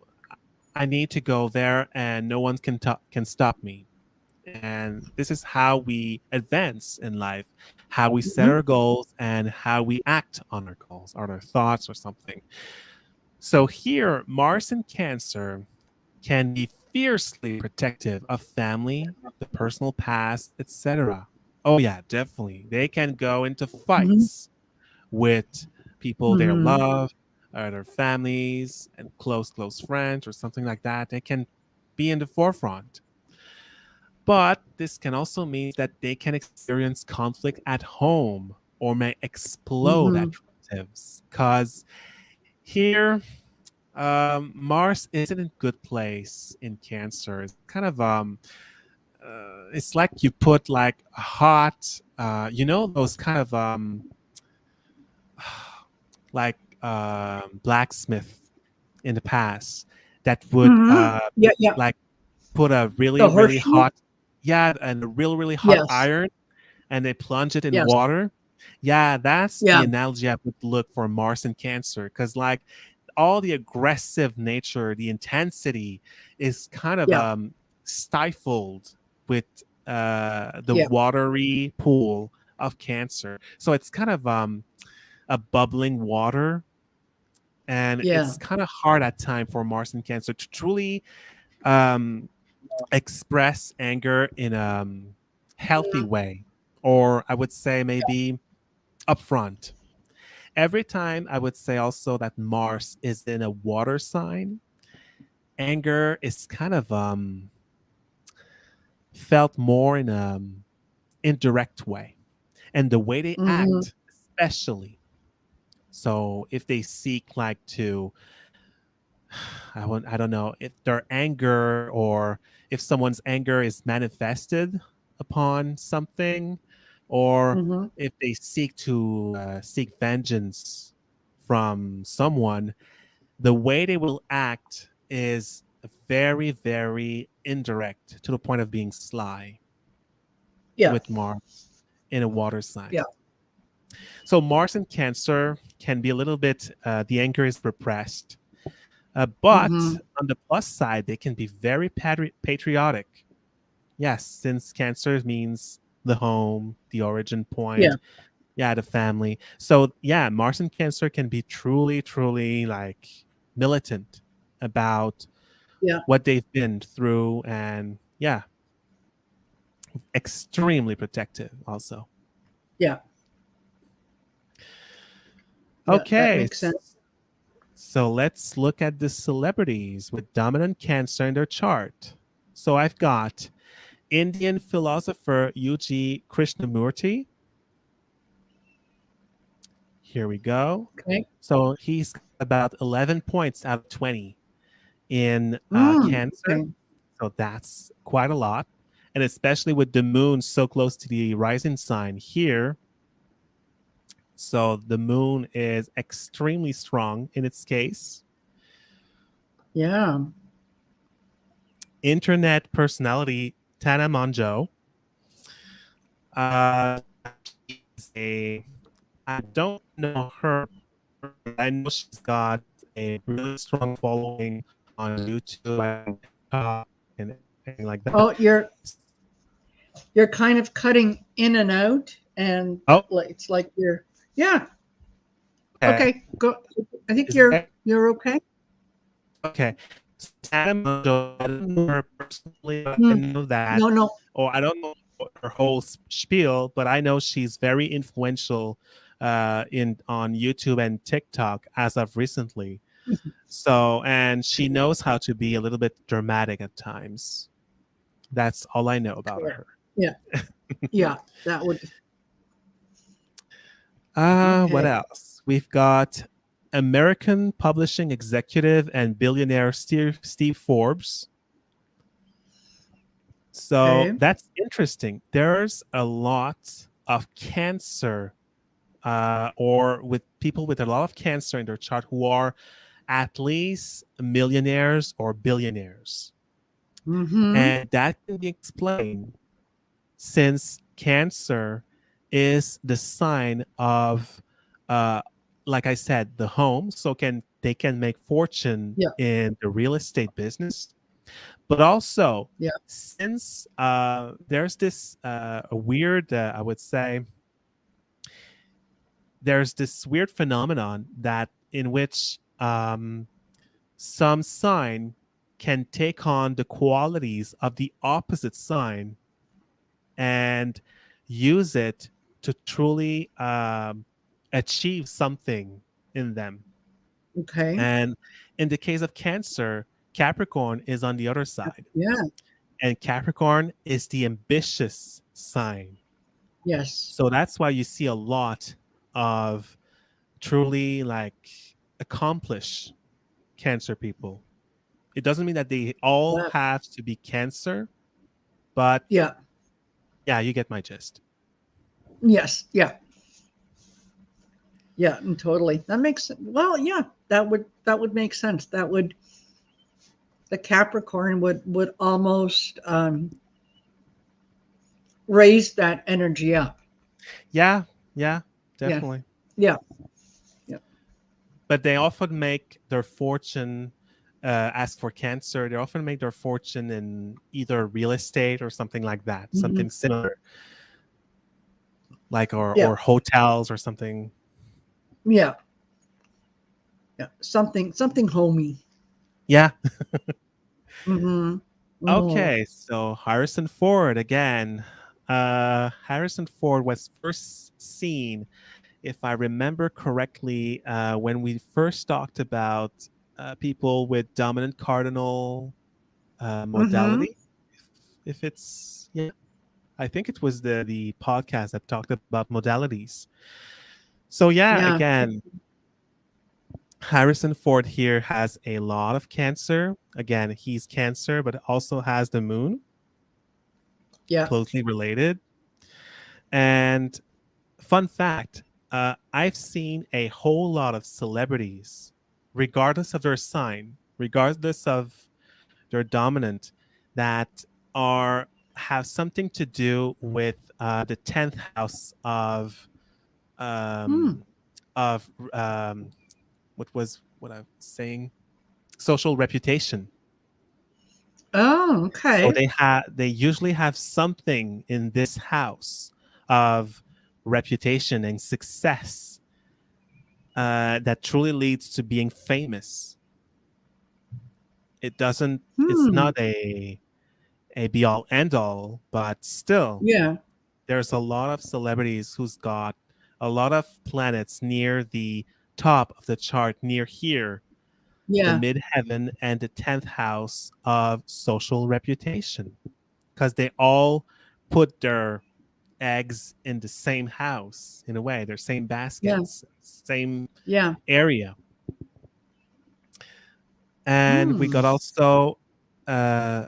I need to go there, and no one can stop me. And this is how we advance in life, how we set Mm-hmm. our goals, and how we act on our goals, or our thoughts, or something. So here, Mars in Cancer can be fiercely protective of family, the personal past, etc. Oh yeah, definitely. They can go into Mm-hmm. fights with people they Mm-hmm. love, or their families and close friends or something like that. They can be in the forefront. But this can also mean that they can experience conflict at home or may explode Mm-hmm. at relatives. Because here, Mars isn't a good place in Cancer. It's kind of it's like you put like a hot, those kind of like blacksmith in the past that would Mm-hmm. Yeah. Yeah. like put a really The really horseshoe. hot, yeah, and a really really hot Yes. iron, and they plunge it in Yes. water. Yeah, that's the Yeah. analogy I would look for Mars and Cancer because like all the aggressive nature, the intensity is kind of Yeah. stifled with the Yeah. watery pool of Cancer. So it's kind of a bubbling water, and Yeah. it's kind of hard at time for Mars and Cancer to truly um, express anger in a healthy way, or I would say maybe upfront. Every time I would say also that Mars is in a water sign, anger is kind of felt more in a indirect way, and the way they Mm-hmm. act, especially. So if they seek like to, I don't know, if their anger or if someone's anger is manifested upon something, or Mm-hmm. if they seek to seek vengeance from someone, the way they will act is very, very indirect to the point of being sly Yeah. with Mars in a water Yeah. sign. So Mars in Cancer can be a little bit, the anger is repressed. But Mm-hmm. on the plus side, they can be very patriotic. Yes, since Cancer means the home, the origin Yeah. point, yeah, the family. So yeah, Mars and Cancer can be truly, truly like militant about Yeah. what they've been through, and yeah, extremely protective also. Yeah. Yeah. That Okay, makes sense. so let's look at the celebrities with dominant Cancer in their chart. So I've got Indian philosopher Yuji Krishnamurti. Here we go. Okay. So he's got about 11 points out of 20 in Cancer. Okay. So that's quite a lot. And especially with the moon so close to the rising sign here. So the moon is extremely strong in its case. Yeah. Internet personality Tana Mongeau. She's a, I don't know her, but I know she's got a really strong following on YouTube and TikTok and everything like that. Oh, you're kind of cutting in and out, and Oh, it's like you're. Yeah. okay. Okay. Go. I think Is that you're okay. okay? So Tana Mongeau, I don't know her personally, but I Hmm. know that, No. No. or I don't know her whole spiel, but I know she's very influential in on YouTube and TikTok as of recently. So, and she knows how to be a little bit dramatic at times. That's all I know about Correct. her. Yeah. Yeah. That would. What Okay. else? We've got American publishing executive and billionaire Steve Forbes. So Okay. that's interesting. There's a lot of cancer, or with people with a lot of cancer in their chart who are at least millionaires or billionaires. Mm-hmm. And that can be explained since Cancer is the sign of, uh, like I said, the home. So they can make fortune Yeah. in the real estate business, but also Yeah. since there's this a weird, I would say, there's this weird phenomenon that in which some sign can take on the qualities of the opposite sign and use it to truly achieve something in them. Okay. And in the case of Cancer, Capricorn is on the other side. Yeah. And Capricorn is the ambitious sign. Yes. So that's why you see a lot of truly like accomplished Cancer people. It doesn't mean that they all That. have to be Cancer, but Yeah. yeah, you get my gist. Yes. Yeah. Yeah. And totally. That makes. Well. Yeah. That would make sense. That would. The Capricorn would almost raise that energy up. Yeah, yeah, Yeah. definitely. Yeah. Yeah. But they often make their fortune, as for Cancer, they often make their fortune in either real estate or something like that, Hmm. something similar, like Yeah. or hotels or something. Yeah. Yeah. Something homey. Yeah. Mm-hmm. Mm-hmm. Okay, so Harrison Ford again. Harrison Ford was first seen, if I remember correctly, when we first talked about people with dominant cardinal Mm-hmm. modality. If it's, yeah, I think it was the podcast that talked about modalities. So yeah, Yeah. again, Harrison Ford here has a lot of Cancer. Again, he's Cancer, but also has the moon, Yeah. closely related. And fun fact, I've seen a whole lot of celebrities, regardless of their sign, regardless of their dominant, that are have something to do with the 10th house Hmm. of what I was saying, social reputation. Oh, So okay. they usually have something in this house of reputation and success that truly leads to being famous. It doesn't. It's Hmm. not a be all end all, but still, Yeah. there's a lot of celebrities who's got a lot of planets near the top of the chart, near here, the Yeah. midheaven and the 10th house of social reputation, because they all put their eggs in the same house in a way, their same Yeah. baskets, same Yeah. area. And we got Hmm. also uh,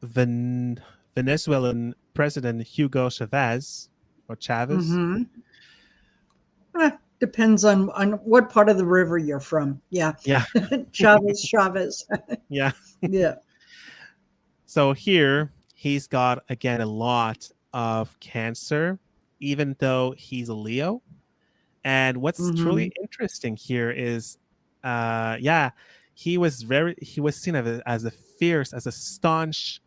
Venezuelan President Hugo Chavez or Chavez. Mm-hmm. Depends on what part of the river you're from. Yeah. Yeah, Chavez, Chavez. yeah. Yeah. So here he's got again a lot of Cancer, even though he's a Leo. And what's Mm-hmm. truly interesting here is, yeah, he was seen as a fierce, as a staunch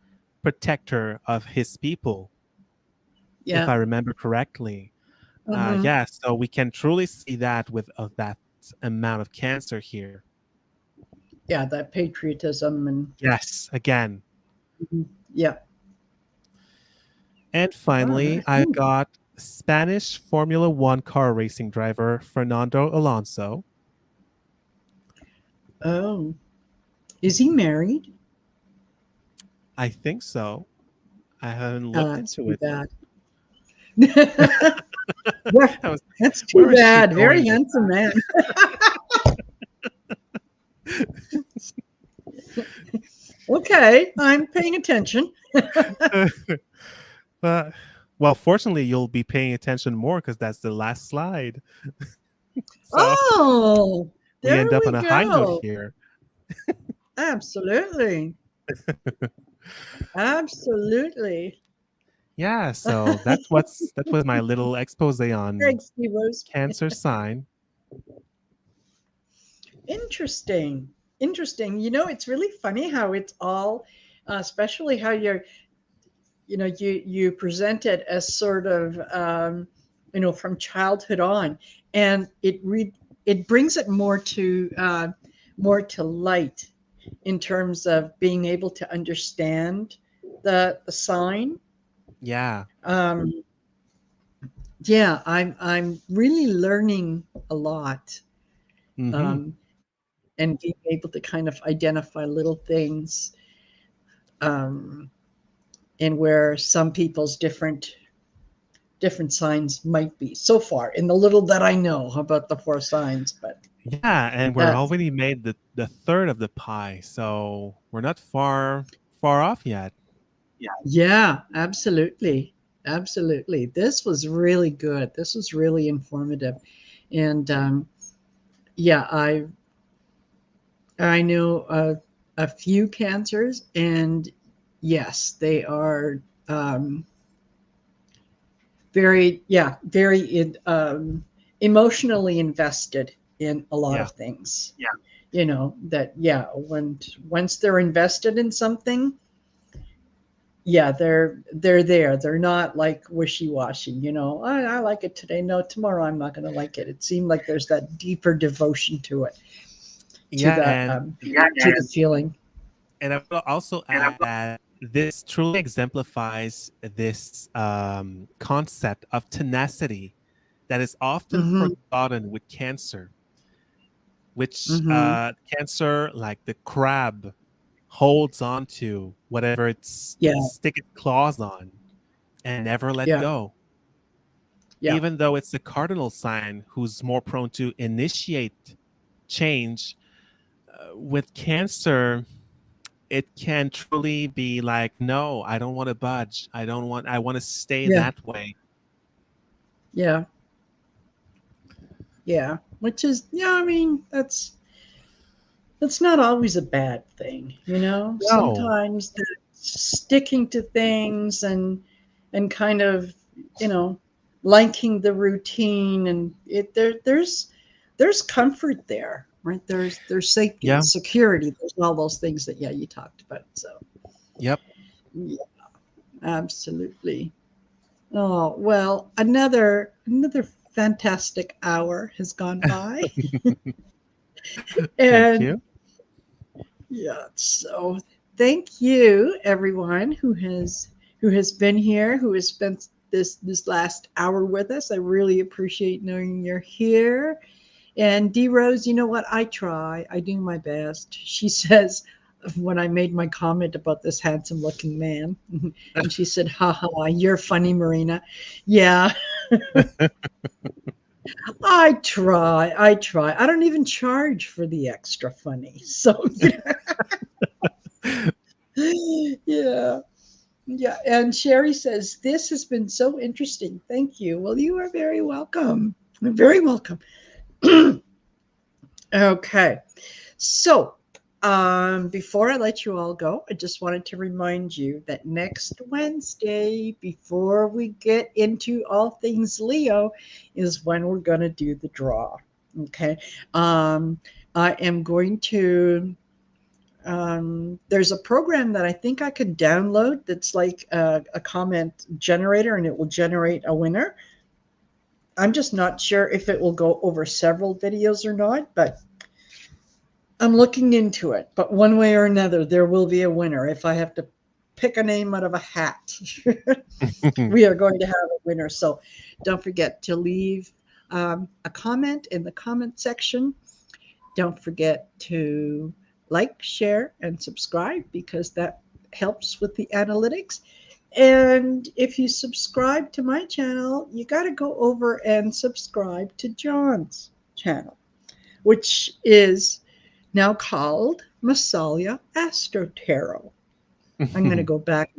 protector of his people, if Yeah. I remember correctly. Mm-hmm. Yeah, so we can truly see that with that amount of Cancer here. Yeah. That patriotism and Yes, again. mhm. Yeah. And All finally, right. I've got Spanish Formula One car racing driver Fernando Alonso. Oh, is he married? I think so. I haven't looked That's into too it. bad. I was, That's too where is she bad. Very going with handsome man. Okay, I'm paying attention. that? Well, fortunately, you'll be paying attention more because that's the last slide. So Oh, we there end up on we a high note go. here. Absolutely. Absolutely. Yeah, so that was my little expose on Thanks, Steve. Cancer sign. Interesting. Interesting. It's really funny how it's all, especially how you present it as sort of, from childhood on, and it brings it more to light in terms of being able to understand the sign. Yeah. Um, yeah, I'm really learning a lot, Mm-hmm. um, and being able to kind of identify little things, um, and where some people's different signs might be so far in the little that I know about the four signs. But Yeah, and we're that's already made the third of the pie, so we're not far off yet. yeah, absolutely, absolutely. This was really good. This was really informative, and yeah, I know a few cancers, and yes, they are very emotionally invested in a lot Yeah. of things. That when once they're invested in something, yeah, they're there. They're not like wishy-washy. I like it today. No, tomorrow I'm not going to like it. It seemed like there's that deeper devotion to it, to Yeah, the to the feeling. and I will also add that this truly exemplifies this concept of tenacity that is often Hmm. forgotten with Cancer, which Hmm. Cancer, like the crab, holds on to whatever it's Yeah. stick its claws on and never let Yeah. go. Yeah. Even though it's the cardinal sign who's more prone to initiate, change. With Cancer, it can truly be like, no, I don't want to budge. I want to stay Yeah. that way. Yeah. Yeah. Which is, yeah, I mean, that's not always a bad thing, you know? No. Sometimes the sticking to things and kind of, you know, liking the routine and there's comfort there, right? There's safety, Yeah. security, there's all those things that, yeah, you talked about. So Yep. yeah, absolutely. Oh, well, another fantastic hour has gone by. Thank And you. yeah, so thank you everyone who has been here, who has spent this last hour with us. I really appreciate knowing you're here. And D Rose, you know what? I try. I do my best. She says when I made my comment about this handsome looking man, and she said, "Ha ha, you're funny, Marina." Yeah, I try. I try. I don't even charge for the extra funny. So yeah. Yeah, and Sherry says, "This has been so interesting. Thank you." Well, you are very welcome. Very welcome. Okay, so before I let you all go, I just wanted to remind you that next Wednesday, before we get into all things Leo, is when we're going to do the draw. Okay, I am going to there's a program that I think I could download that's like a comment generator and it will generate a winner. I'm just not sure if it will go over several videos or not, but I'm looking into it. But one way or another, there will be a winner. If I have to pick a name out of a hat, we are going to have a winner. So don't forget to leave a comment in the comment section. Don't forget to like, share, and subscribe because that helps with the analytics. And if you subscribe to my channel, you got to go over and subscribe to John's channel, which is now called Massalia Astro Tarot. I'm going to go back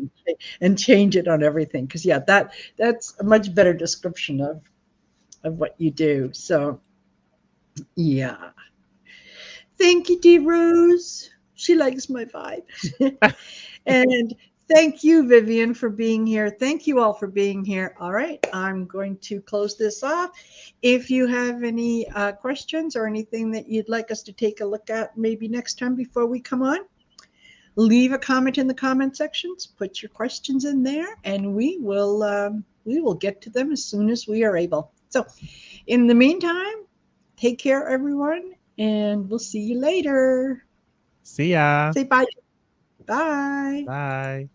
and change it on everything because yeah, that's a much better description of what you do. So yeah. Thank you, D Rose. She likes my vibe. And thank you, Vivian, for being here. Thank you all for being here. All right, I'm going to close this off. If you have any questions or anything that you'd like us to take a look at maybe next time before we come on, leave a comment in the comment sections. Put your questions in there, and we will get to them as soon as we are able. So, in the meantime, take care, everyone, and we'll see you later. See ya. Say bye. Bye. Bye.